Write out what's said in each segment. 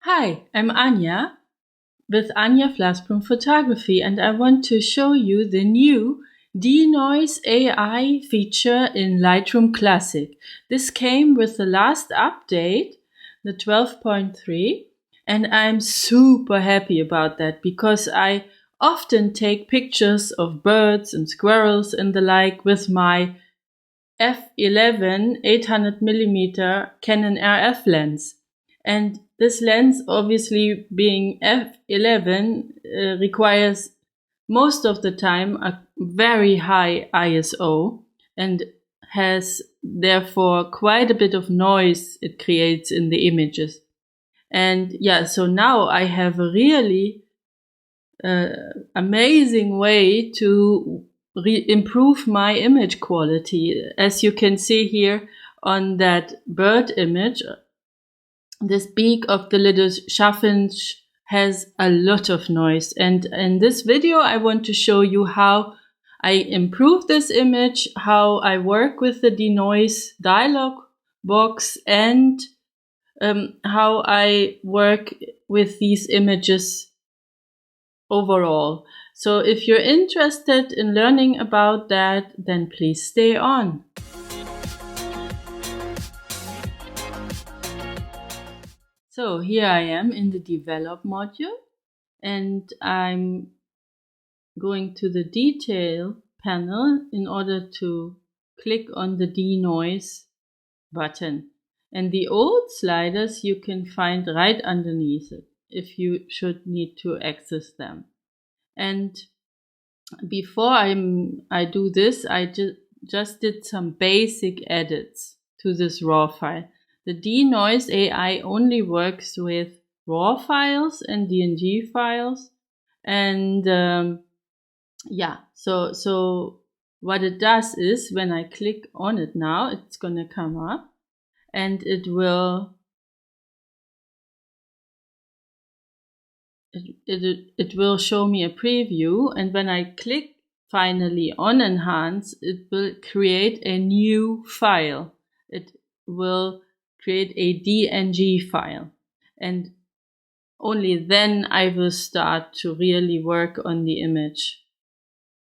Hi, I'm Anja with Anja Flassbrum Photography, and I want to show you the new Denoise AI feature in Lightroom Classic. This came with the last update, the 12.3, and I'm super happy about that because I often take pictures of birds and squirrels and the like with my f11 800mm Canon RF lens. And this lens, obviously being f11, requires most of the time a very high ISO and has therefore quite a bit of noise it creates in the images. And yeah, so now I have a really amazing way to improve my image quality. As you can see here on that bird image, this beak of the little chaffinch has a lot of noise. And in this video, I want to show you how I improve this image, how I work with the denoise dialog box, and how I work with these images overall. So if you're interested in learning about that, then please stay on. So here I am in the develop module, and I'm going to the detail panel in order to click on the denoise button. And the old sliders you can find right underneath it if you should need to access them. And before I do this, I just did some basic edits to this raw file. The Denoise AI only works with raw files and DNG files. And yeah, so what it does is when I click on it now, it's going to come up and it will show me a preview, and when I click finally on enhance, it will create a new file. It will create a DNG file, and only then I will start to really work on the image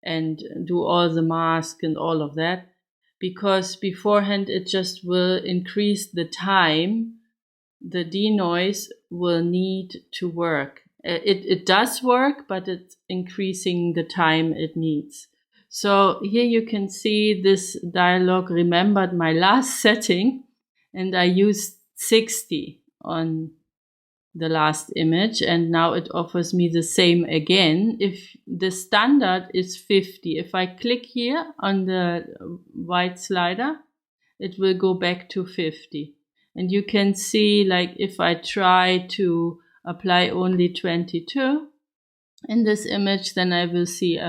and do all the mask and all of that, because beforehand it just will increase the time the denoise will need to work. It does work, but it's increasing the time it needs. So here you can see this dialog remembered my last setting, and I used 60 on the last image, and now it offers me the same again. If the standard is 50, if I click here on the white slider, it will go back to 50. And you can see, like, if I try to apply only 22 in this image, then I will see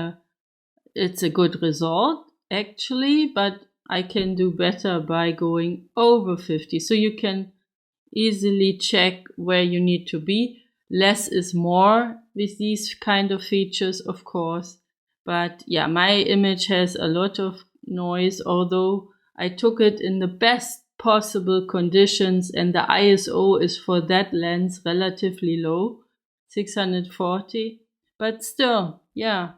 it's a good result actually, but I can do better by going over 50. So you can easily check where you need to be. Less is more with these kind of features, of course. But yeah, my image has a lot of noise, although I took it in the best possible conditions, and the ISO is for that lens relatively low, 640. But still, yeah,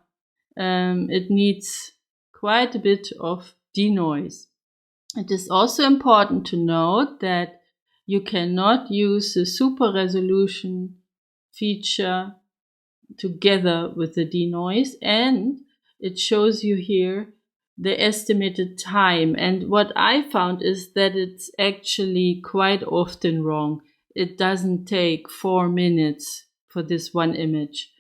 it needs quite a bit of denoise. It is also important to note that you cannot use the super resolution feature together with the denoise, and it shows you here the estimated time. And what I found is that it's actually quite often wrong. It doesn't take 4 minutes for this one image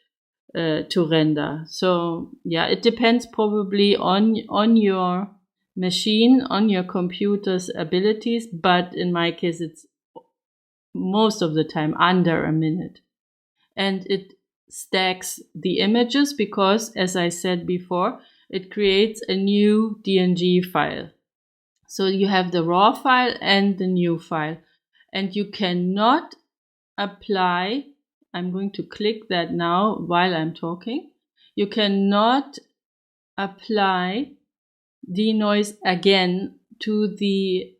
to render. So yeah, it depends probably on your machine, on your computer's abilities, but in my case it's most of the time under a minute. And it stacks the images because, as I said before, it creates a new DNG file. So you have the raw file and the new file, and you cannot apply. I'm going to click that now while I'm talking. You cannot apply denoise again to the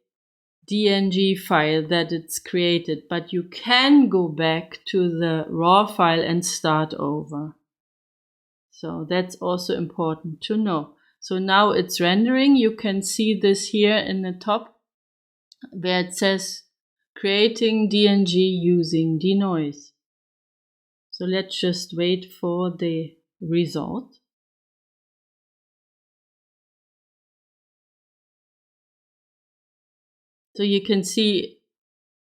DNG file that it's created, but you can go back to the raw file and start over. So that's also important to know. So now it's rendering. You can see this here in the top where it says creating DNG using Denoise. So let's just wait for the result. So you can see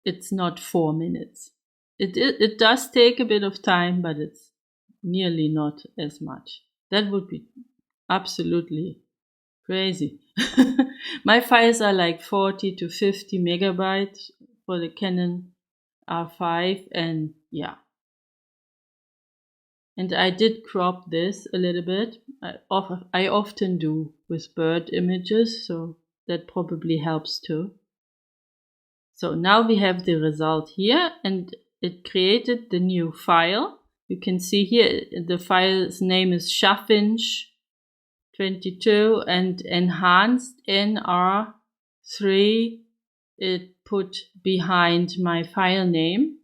it's not 4 minutes. It does take a bit of time, but it's nearly not as much. That would be absolutely crazy. My files are like 40 to 50 megabytes for the Canon R5, and yeah. And I did crop this a little bit. I often do with bird images, so that probably helps too. So now we have the result here, and it created the new file. You can see here the file's name is sharpening 22 and enhanced NR3. It put behind my file name.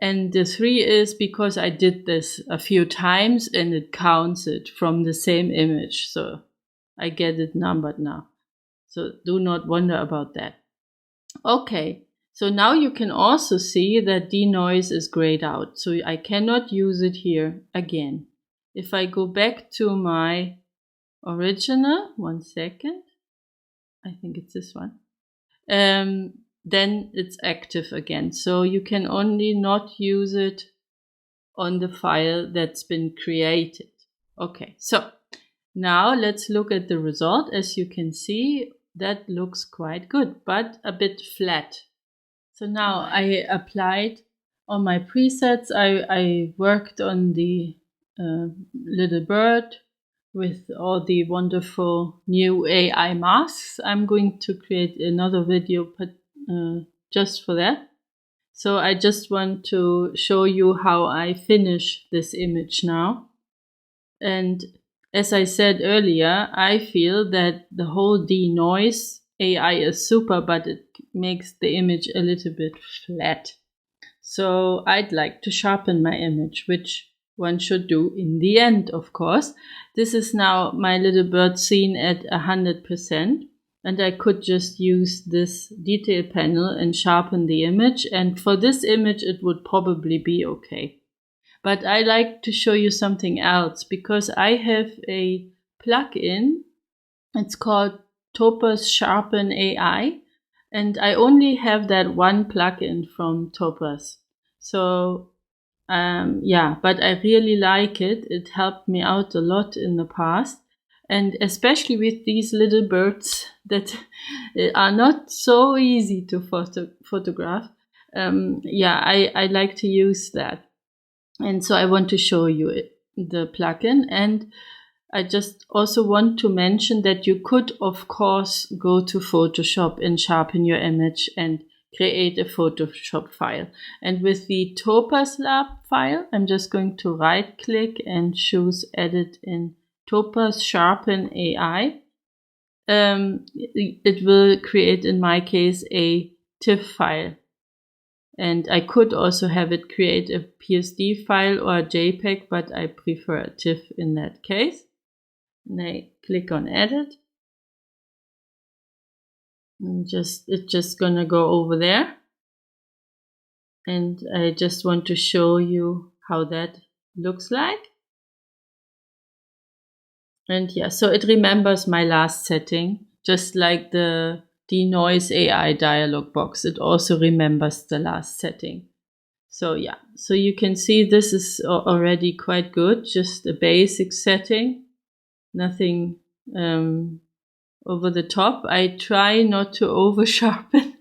And the 3 is because I did this a few times and it counts it from the same image. So I get it numbered now. So do not wonder about that. Okay, so now you can also see that denoise is grayed out. So I cannot use it here again. If I go back to my original, 1 second, I think it's this one, then it's active again. So you can only not use it on the file that's been created. Okay, so now let's look at the result. As you can see, that looks quite good, but a bit flat. So now I applied on my presets. I worked on the little bird with all the wonderful new AI masks. I'm going to create another video just for that. So I just want to show you how I finish this image now. And as I said earlier, I feel that the whole Denoise AI is super, but it makes the image a little bit flat. So I'd like to sharpen my image, which one should do in the end, of course. This is now my little bird scene at 100%. And I could just use this detail panel and sharpen the image. And for this image, it would probably be okay. But I like to show you something else because I have a plugin. It's called Topaz Sharpen AI. And I only have that one plugin from Topaz. So yeah, but I really like it. It helped me out a lot in the past. And especially with these little birds that are not so easy to photograph. Yeah, I like to use that. And so I want to show you the plugin. And I just also want to mention that you could, of course, go to Photoshop and sharpen your image and create a Photoshop file. And with the Topaz Lab file, I'm just going to right click and choose Edit in Topaz Sharpen AI. It will create, in my case, a TIFF file. And I could also have it create a PSD file or a JPEG, but I prefer a TIFF in that case. And I click on Edit. And it's just gonna go over there. And I just want to show you how that looks like. And yeah, so it remembers my last setting, just like the Denoise AI dialog box. It also remembers the last setting. So yeah, so you can see this is already quite good, just a basic setting, nothing over the top. I try not to over sharpen.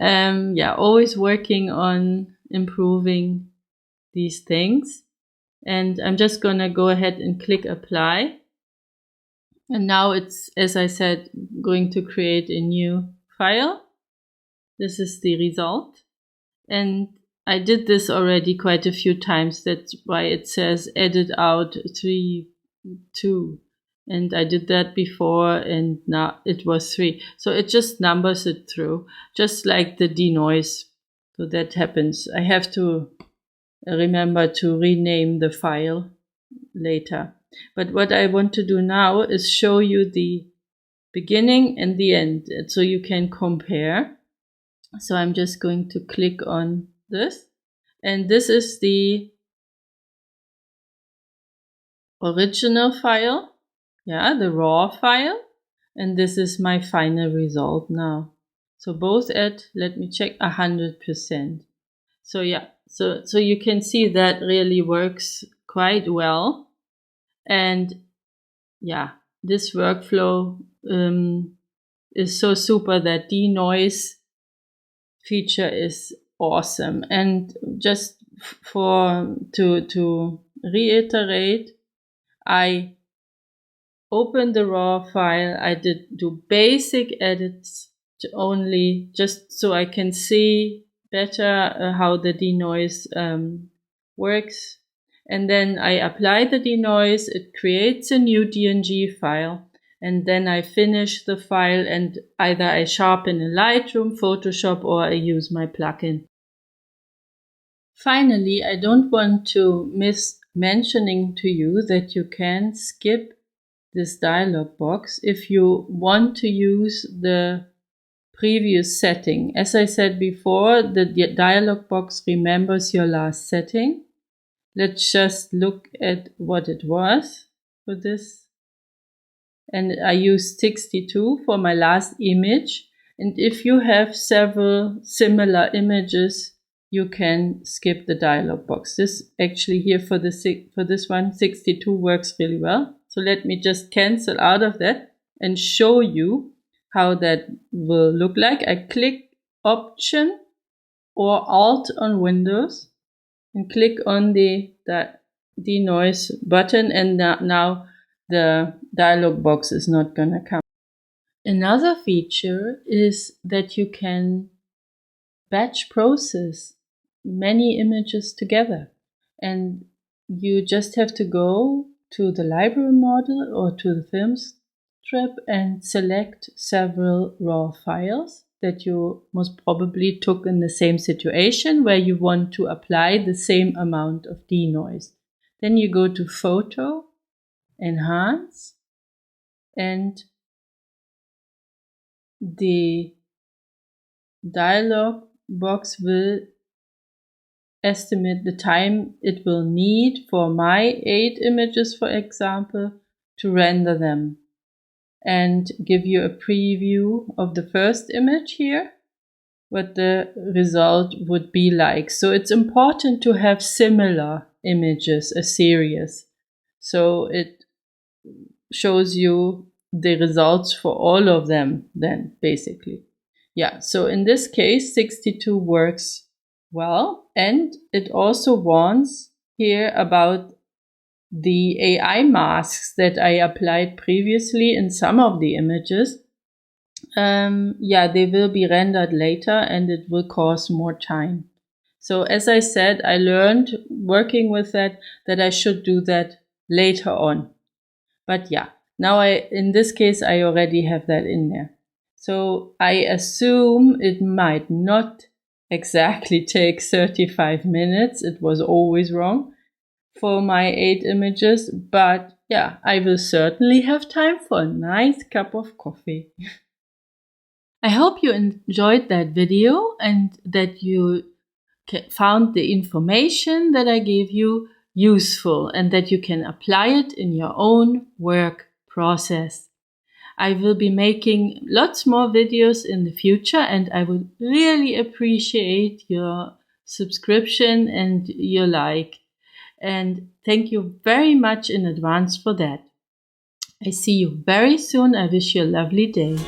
Yeah, always working on improving these things. And I'm just gonna go ahead and click apply. And now it's, as I said, going to create a new file. This is the result. And I did this already quite a few times. That's why it says edit out 3, 2. And I did that before, and now it was 3. So it just numbers it through, just like the denoise. So that happens. I have to remember to rename the file later. But what I want to do now is show you the beginning and the end, so you can compare. So I'm just going to click on this, and this is the original file, the raw file, and this is my final result now. So both at, let me check, 100%. So so you can see that really works quite well. And this workflow is so super. That denoise feature is awesome. And just to reiterate, I opened the raw file. I did do basic edits only, just so I can see better how the denoise works. And then I apply the denoise. It creates a new DNG file. And then I finish the file, and either I sharpen in Lightroom, Photoshop, or I use my plugin. Finally, I don't want to miss mentioning to you that you can skip this dialog box if you want to use the previous setting. As I said before, the dialog box remembers your last setting. Let's just look at what it was for this. And I used 62 for my last image. And if you have several similar images, you can skip the dialog box. This actually here for this one, 62 works really well. So let me just cancel out of that and show you how that will look like. I click Option or Alt on Windows and click on the denoise button, and now the dialog box is not gonna come. Another feature is that you can batch process many images together, and you just have to go to the library model or to the film strip and select several raw files that you most probably took in the same situation where you want to apply the same amount of denoise. Then you go to Photo, Enhance, and the dialog box will estimate the time it will need for my 8 images, for example, to render them, and give you a preview of the first image here, what the result would be like. So it's important to have similar images, a series. So it shows you the results for all of them then, basically. So in this case, 62 works well. And it also warns here about the AI masks that I applied previously in some of the images. They will be rendered later, and it will cause more time. So as I said, I learned working with that I should do that later on. But now in this case, I already have that in there. So I assume it might not exactly take 35 minutes. It was always wrong for my 8 images, but I will certainly have time for a nice cup of coffee. I hope you enjoyed that video and that you found the information that I gave you useful and that you can apply it in your own work process. I will be making lots more videos in the future, and I would really appreciate your subscription and your like. And thank you very much in advance for that. I see you very soon. I wish you a lovely day.